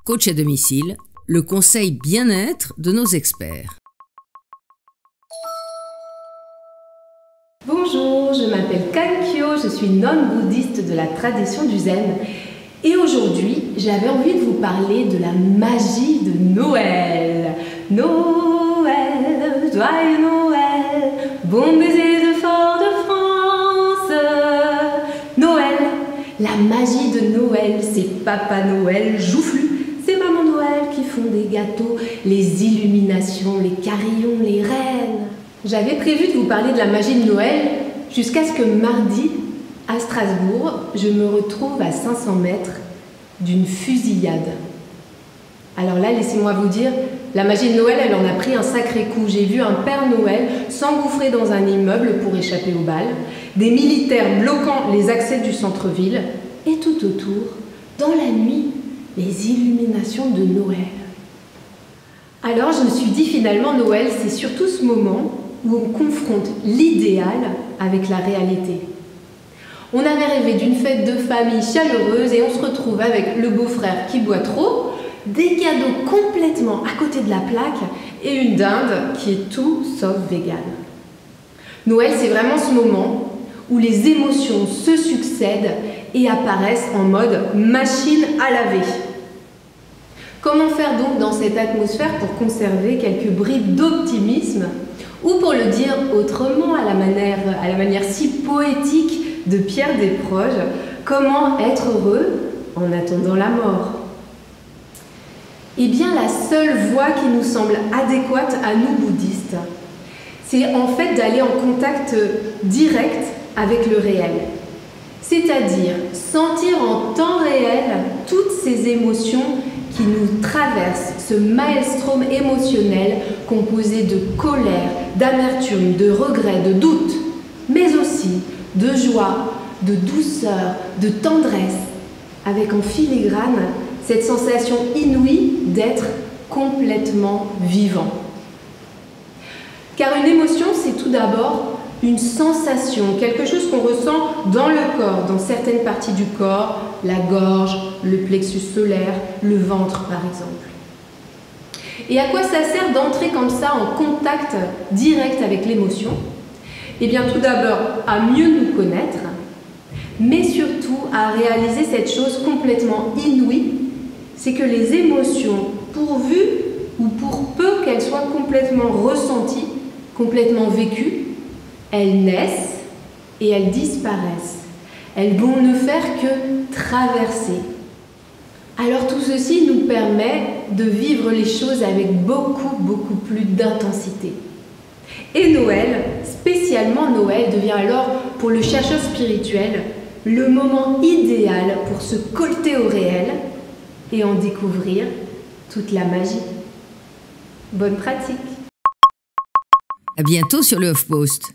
coach à domicile, le conseil bien-être de nos experts. Bonjour, je m'appelle Kankyo, je suis nonne bouddhiste de la tradition du Zen. Et aujourd'hui, j'avais envie de vous parler de la magie de Noël. Noël, joyeux Noël, bon baiser de Fort-de-France. Noël, la magie de Noël, c'est Papa Noël joufflu, c'est Maman Noël qui font des gâteaux, les illuminations, les carillons, les reines. J'avais prévu de vous parler de la magie de Noël jusqu'à ce que mardi, à Strasbourg, je me retrouve à 500 mètres d'une fusillade. Alors là, laissez-moi vous dire, la magie de Noël, elle en a pris un sacré coup. J'ai vu un Père Noël s'engouffrer dans un immeuble pour échapper aux balles, des militaires bloquant les accès du centre-ville, et tout autour, dans la nuit, les illuminations de Noël. Alors je me suis dit finalement, Noël, c'est surtout ce moment où on confronte l'idéal avec la réalité. On avait rêvé d'une fête de famille chaleureuse et on se retrouve avec le beau-frère qui boit trop, des cadeaux complètement à côté de la plaque et une dinde qui est tout sauf végane. Noël, c'est vraiment ce moment où les émotions se succèdent et apparaissent en mode machine à laver. Comment faire donc dans cette atmosphère pour conserver quelques bribes d'optimisme ou pour le dire autrement, à la manière si poétique de Pierre Desproges, comment être heureux en attendant la mort? Eh bien, la seule voie qui nous semble adéquate à nous bouddhistes, c'est en fait d'aller en contact direct avec le réel. C'est-à-dire sentir en temps réel toutes ces émotions qui nous traversent, ce maelstrom émotionnel composé de colère, d'amertume, de regret, de doute, mais aussi de joie, de douceur, de tendresse, avec en filigrane cette sensation inouïe d'être complètement vivant. Car une émotion, c'est tout d'abord une sensation, quelque chose qu'on ressent dans le corps, dans certaines parties du corps, la gorge, le plexus solaire, le ventre par exemple. Et à quoi ça sert d'entrer comme ça en contact direct avec l'émotion? Eh bien tout d'abord à mieux nous connaître, mais surtout à réaliser cette chose complètement inouïe, c'est que les émotions, pourvu ou pour peu qu'elles soient complètement ressenties, complètement vécues, elles naissent et elles disparaissent. Elles vont ne faire que traverser. Alors tout ceci nous permet de vivre les choses avec beaucoup plus d'intensité. Et Noël, spécialement Noël, devient alors pour le chercheur spirituel le moment idéal pour se colter au réel et en découvrir toute la magie. Bonne pratique! À bientôt sur le HuffPost.